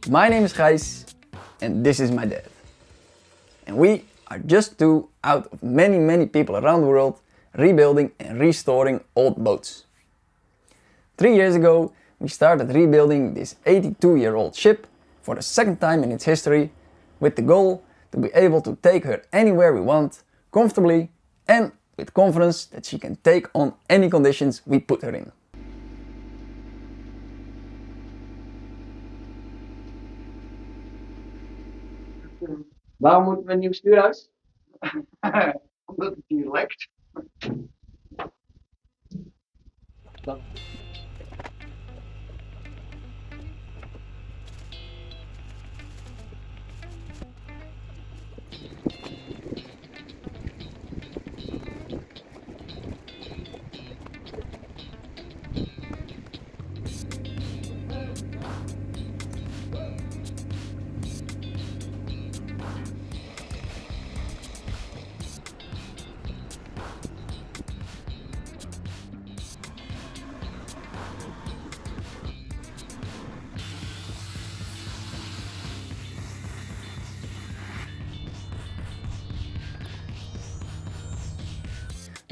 My name is Gijs and this is my dad. And we are just two out of many people around the world rebuilding and restoring old boats. 3 years ago we started rebuilding this 82-year-old ship for the second time in its history, with the goal to be able to take her anywhere we want, comfortably and with confidence that she can take on any conditions we put her in. Waarom moeten we een nieuw stuurhuis? Omdat het hier lekt.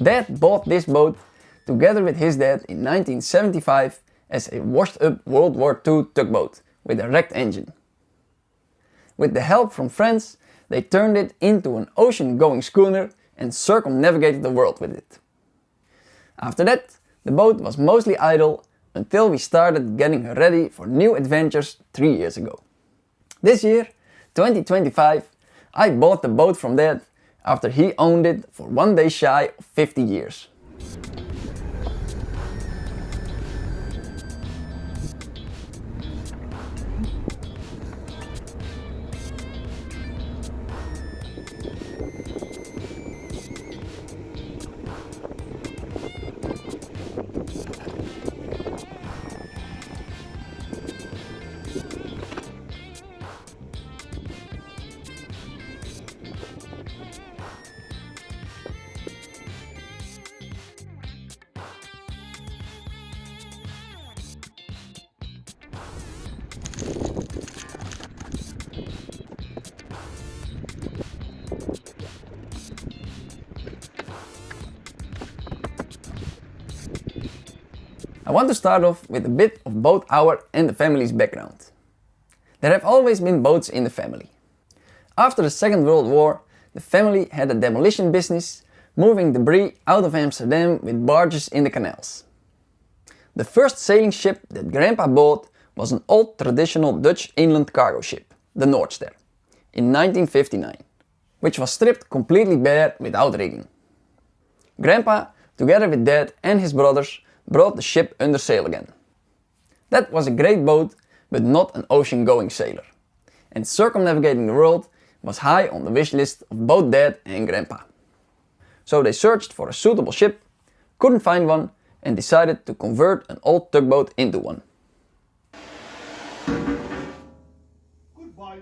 Dad bought this boat together with his dad in 1975 as a washed-up World War II tugboat with a wrecked engine. With the help from friends, they turned it into an ocean-going schooner and circumnavigated the world with it. After that, the boat was mostly idle until we started getting her ready for new adventures 3 years ago. This year, 2025, I bought the boat from Dad after he owned it for 1 day shy of 50 years. I want to start off with a bit of both our and the family's background. There have always been boats in the family. After the Second World War, the family had a demolition business, moving debris out of Amsterdam with barges in the canals. The first sailing ship that Grandpa bought was an old traditional Dutch inland cargo ship, the Noordster, in 1959, which was stripped completely bare without rigging. Grandpa, together with Dad and his brothers, brought the ship under sail again. That was a great boat, but not an ocean-going sailor, and circumnavigating the world was high on the wish list of both Dad and Grandpa. So they searched for a suitable ship, couldn't find one, and decided to convert an old tugboat into one. Goodbye.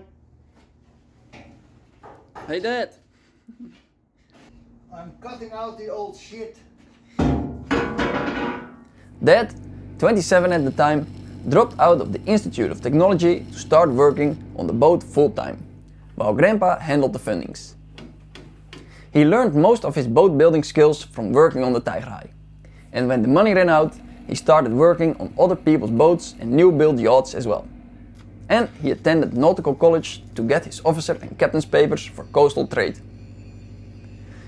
Hey Dad! I'm cutting out the old shit. Dad, 27 at the time, dropped out of the Institute of Technology to start working on the boat full-time, while Grandpa handled the fundings. He learned most of his boat building skills from working on the Tijgerhaai, and when the money ran out, he started working on other people's boats and new build yachts as well. And he attended nautical college to get his officer and captain's papers for coastal trade.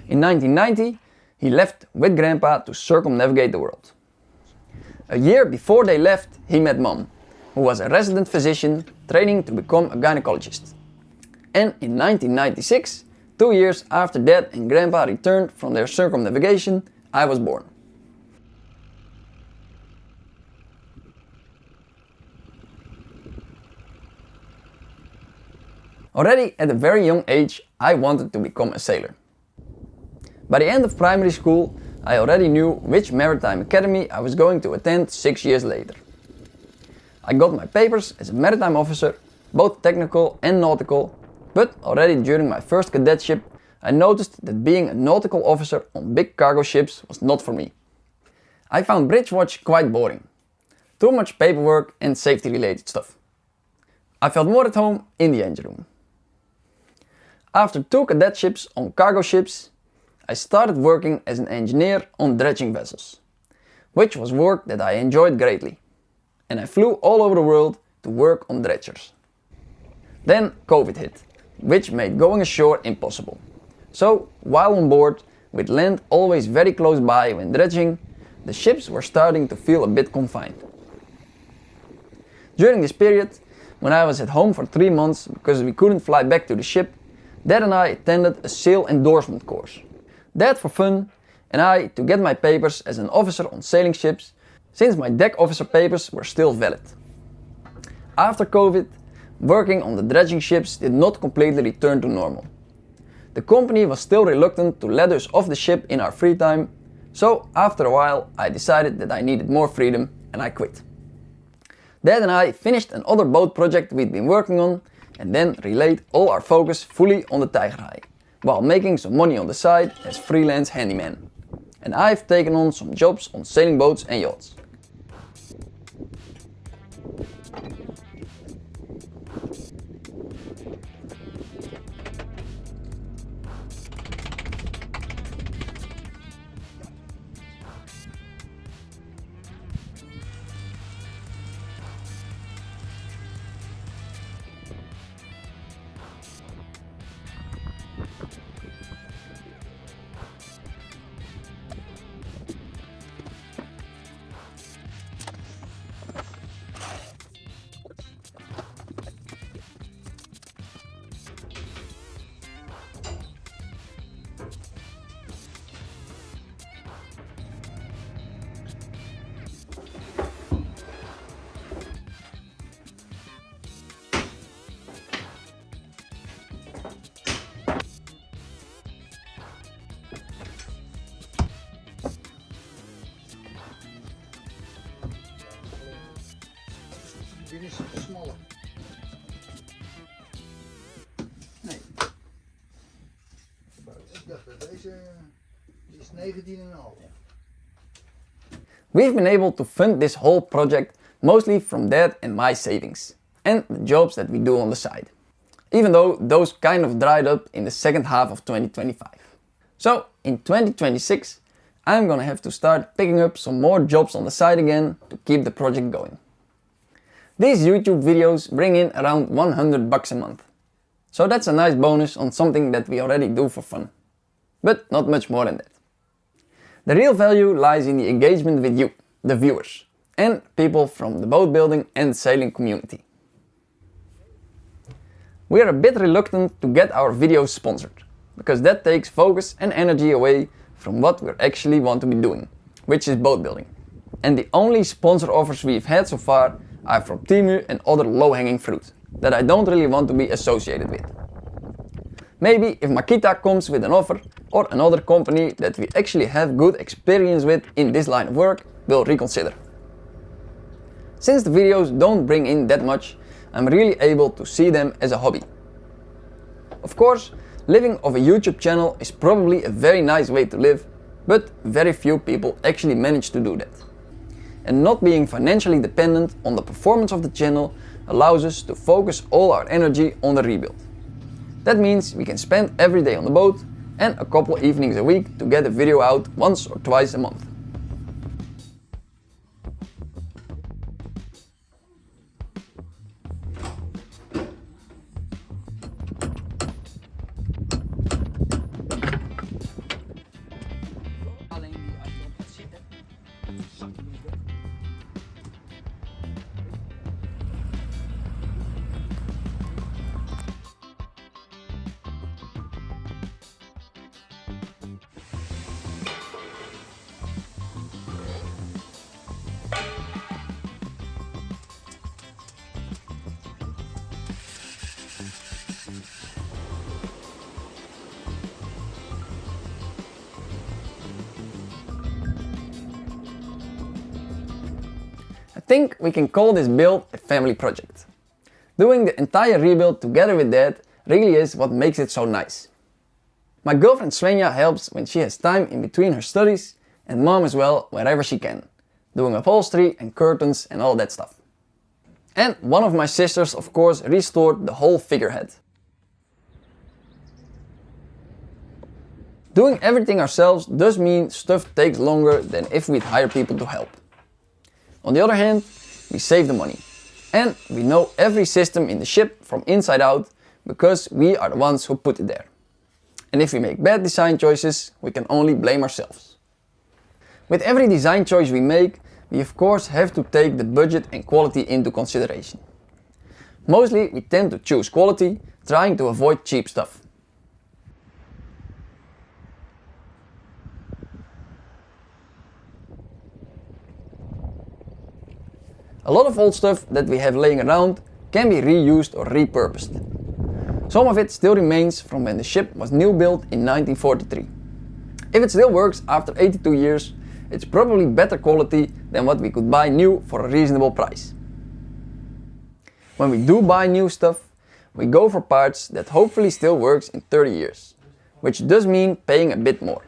In 1990, he left with Grandpa to circumnavigate the world. A year before they left, he met Mom, who was a resident physician training to become a gynecologist. And in 1996, 2 years after Dad and Grandpa returned from their circumnavigation, I was born. Already at a very young age, I wanted to become a sailor. By the end of primary school, I already knew which maritime academy I was going to attend 6 years later. I got my papers as a maritime officer, both technical and nautical, but already during my first cadetship, I noticed that being a nautical officer on big cargo ships was not for me. I found bridge watch quite boring. Too much paperwork and safety related stuff. I felt more at home in the engine room. After 2 cadetships on cargo ships, I started working as an engineer on dredging vessels, which was work that I enjoyed greatly, and I flew all over the world to work on dredgers. Then COVID hit, which made going ashore impossible. So, while on board, with land always very close by when dredging, the ships were starting to feel a bit confined. During this period, when I was at home for 3 months because we couldn't fly back to the ship, Dad and I attended a sail endorsement course. Dad for fun, and I to get my papers as an officer on sailing ships, since my deck officer papers were still valid. After COVID, working on the dredging ships did not completely return to normal. The company was still reluctant to let us off the ship in our free time, so after a while I decided that I needed more freedom and I quit. Dad and I finished another boat project we'd been working on and then relayed all our focus fully on the Tijgerhaai, while making some money on the side as freelance handyman. And I've taken on some jobs on sailing boats and yachts. Dit is te smaller. Nee. Ik dacht dat deze is 19,5. We've been able to fund this whole project mostly from Dad and my savings, and the jobs that we do on the side. Even though those kind of dried up in the second half of 2025. So in 2026, I'm gonna have to start picking up some more jobs on the side again to keep the project going. These YouTube videos bring in around $100 a month. So that's a nice bonus on something that we already do for fun. But not much more than that. The real value lies in the engagement with you, the viewers, and people from the boat building and sailing community. We are a bit reluctant to get our videos sponsored, because that takes focus and energy away from what we actually want to be doing, which is boat building. And the only sponsor offers we've had so far are from Timu and other low-hanging fruit that I don't really want to be associated with. Maybe if Makita comes with an offer or another company that we actually have good experience with in this line of work, we'll reconsider. Since the videos don't bring in that much, I'm really able to see them as a hobby. Of course, living off a YouTube channel is probably a very nice way to live, but very few people actually manage to do that. And not being financially dependent on the performance of the channel allows us to focus all our energy on the rebuild. That means we can spend every day on the boat and a couple evenings a week to get a video out once or twice a month. I think we can call this build a family project. Doing the entire rebuild together with Dad really is what makes it so nice. My girlfriend Svenja helps when she has time in between her studies, and Mom as well wherever she can, doing upholstery and curtains and all that stuff. And one of my sisters of course restored the whole figurehead. Doing everything ourselves does mean stuff takes longer than if we'd hire people to help. On the other hand, we save the money. And we know every system in the ship from inside out because we are the ones who put it there. And if we make bad design choices, we can only blame ourselves. With every design choice we make, we of course have to take the budget and quality into consideration. Mostly we tend to choose quality, trying to avoid cheap stuff. A lot of old stuff that we have laying around can be reused or repurposed. Some of it still remains from when the ship was new built in 1943. If it still works after 82 years, it's probably better quality than what we could buy new for a reasonable price. When we do buy new stuff, we go for parts that hopefully still works in 30 years, which does mean paying a bit more,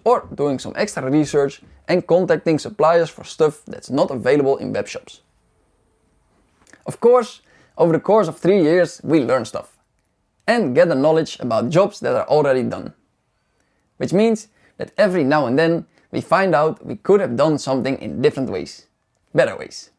or doing some extra research and contacting suppliers for stuff that's not available in web shops. Of course, over the course of 3 years we learn stuff and get the knowledge about jobs that are already done. Which means that every now and then we find out we could have done something in different ways, better ways.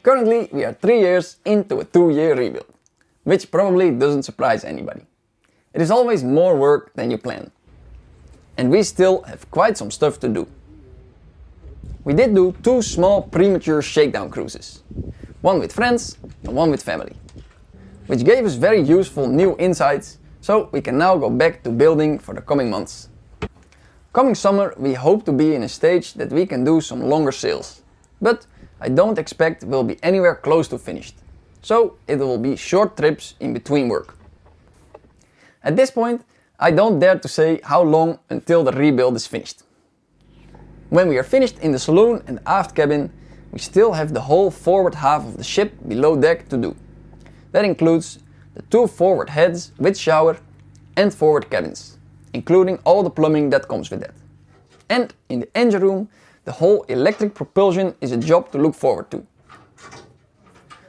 Currently we are 3 years into a 2-year rebuild, which probably doesn't surprise anybody. It is always more work than you plan. And we still have quite some stuff to do. We did do 2 small premature shakedown cruises, one with friends and one with family, which gave us very useful new insights, so we can now go back to building for the coming months. Coming summer we hope to be in a stage that we can do some longer sails, but I don't expect we'll be anywhere close to finished, so it will be short trips in between work. At this point, I don't dare to say how long until the rebuild is finished. When we are finished in the saloon and aft cabin, we still have the whole forward half of the ship below deck to do. That includes the 2 forward heads with shower and forward cabins, including all the plumbing that comes with that. And in the engine room, the whole electric propulsion is a job to look forward to.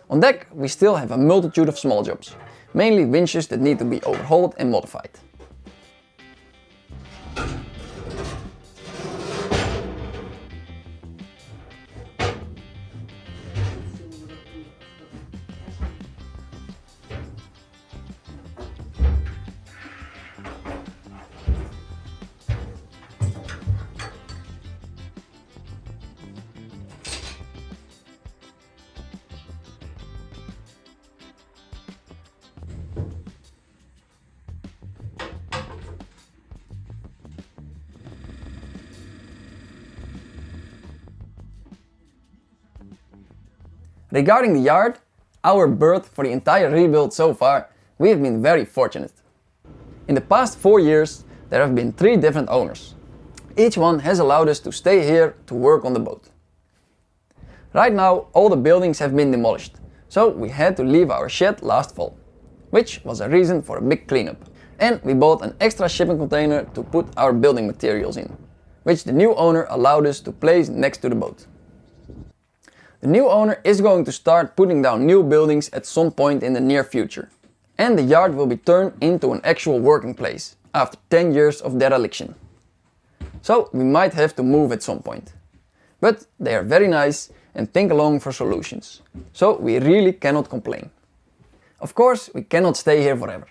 On deck we still have a multitude of small jobs, mainly winches that need to be overhauled and modified. Regarding the yard, our berth for the entire rebuild so far, we have been very fortunate. In the past 4 years, there have been 3 different owners. Each one has allowed us to stay here to work on the boat. Right now, all the buildings have been demolished, so we had to leave our shed last fall, which was a reason for a big cleanup. And we bought an extra shipping container to put our building materials in, which the new owner allowed us to place next to the boat. The new owner is going to start putting down new buildings at some point in the near future. And the yard will be turned into an actual working place after 10 years of dereliction. So we might have to move at some point. But they are very nice and think along for solutions. So we really cannot complain. Of course, we cannot stay here forever.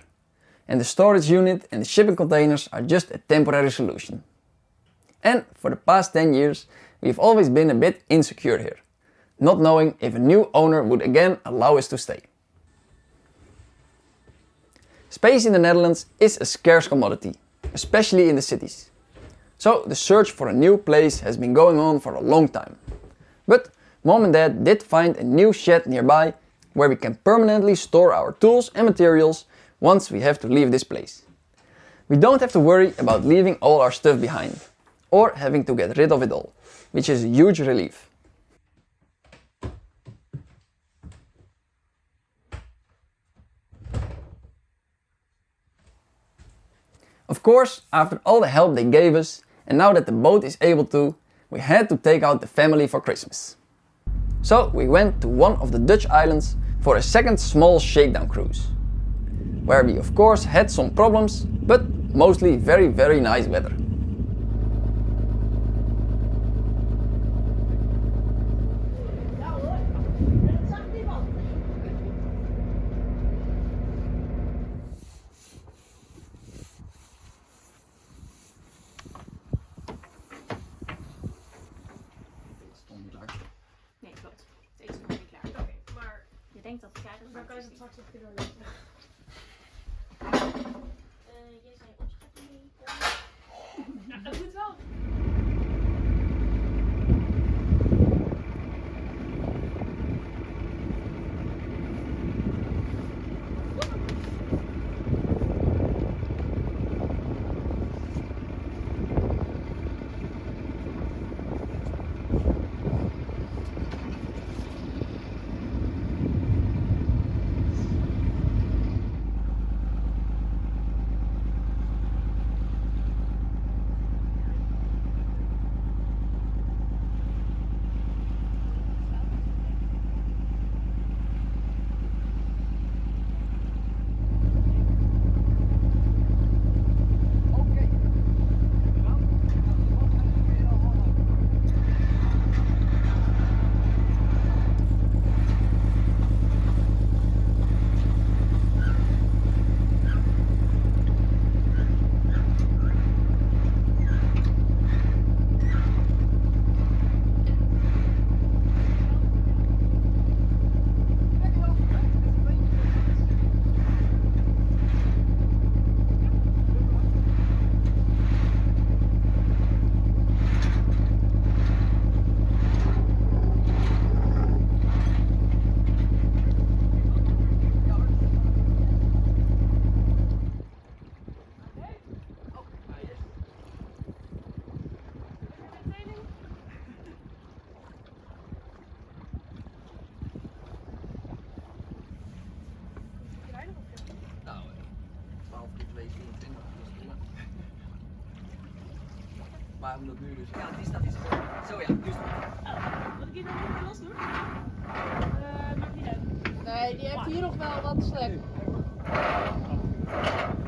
and the storage unit and the shipping containers are just a temporary solution. And for the past 10 years we've always been a bit insecure here, not knowing if a new owner would again allow us to stay. Space in the Netherlands is a scarce commodity, especially in the cities. So the search for a new place has been going on for a long time. But Mom and Dad did find a new shed nearby where we can permanently store our tools and materials once we have to leave this place. We don't have to worry about leaving all our stuff behind or having to get rid of it all, which is a huge relief. Of course, after all the help they gave us, and now that the boat is able to, we had to take out the family for Christmas. So we went to one of the Dutch islands for a second small shakedown cruise, where we of course had some problems, but mostly very nice weather. Nee, klopt. Het eten is nog niet klaar. Oké, maar je denkt dat het klaar is, maar kan je het straks op kunnen leggen? Jij zei opschrijven. Ja, dat moet wel. Maar omdat nu dus... Ja, die staat iets voor. Zo ja, nu Moet ik hier nog even los doen? Maakt niet uit. Nee, die heeft hier nog wel wat slek.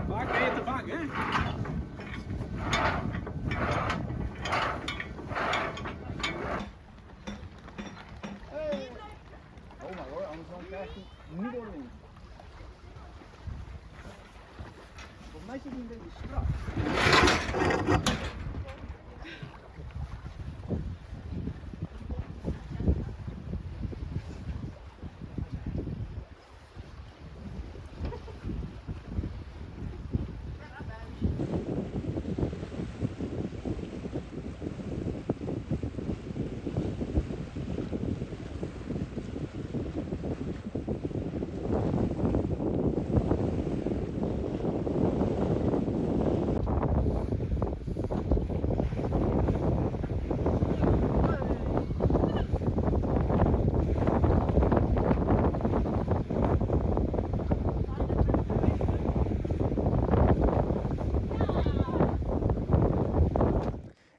Vaak ben je te vaak, hè? Oh maar hoor, anders dan krijg je niet door de wind. Volgens mij zit hij een beetje strak.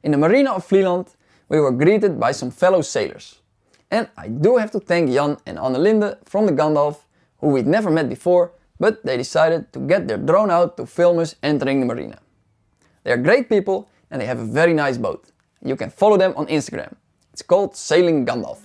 In the marina of Vlieland, we were greeted by some fellow sailors. And I do have to thank Jan and Annelinde from the Gandalf, who we'd never met before, but they decided to get their drone out to film us entering the marina. They are great people and they have a very nice boat. You can follow them on Instagram. It's called Sailing Gandalf.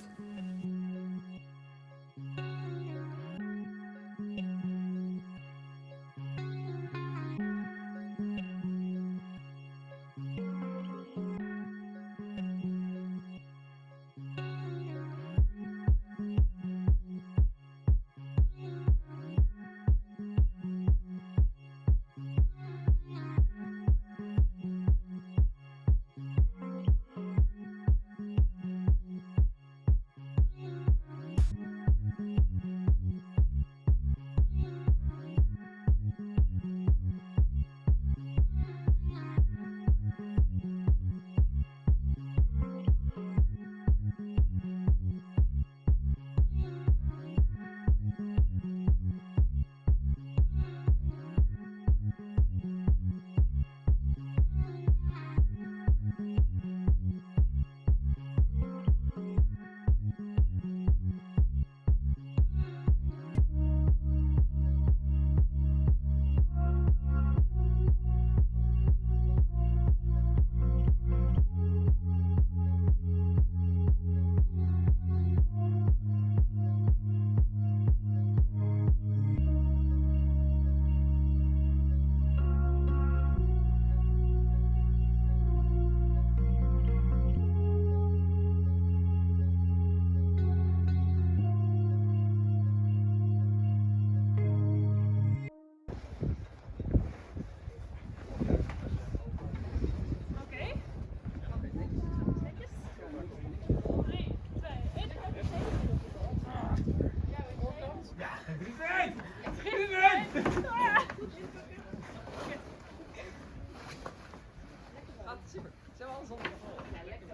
super. Ze hebben alles onder controle. Ja, lekker.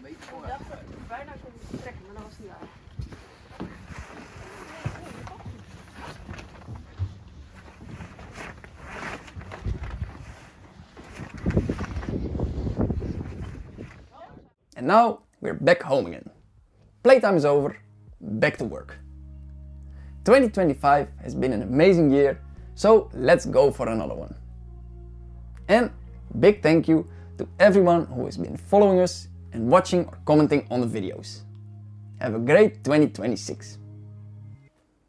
Ik dacht bijna kon trekken, maar dat was niet waar. And now we're back home again. Playtime is over, back to work. 2025 has been an amazing year, so let's go for another one. And big thank you to everyone who has been following us and watching or commenting on the videos. Have a great 2026.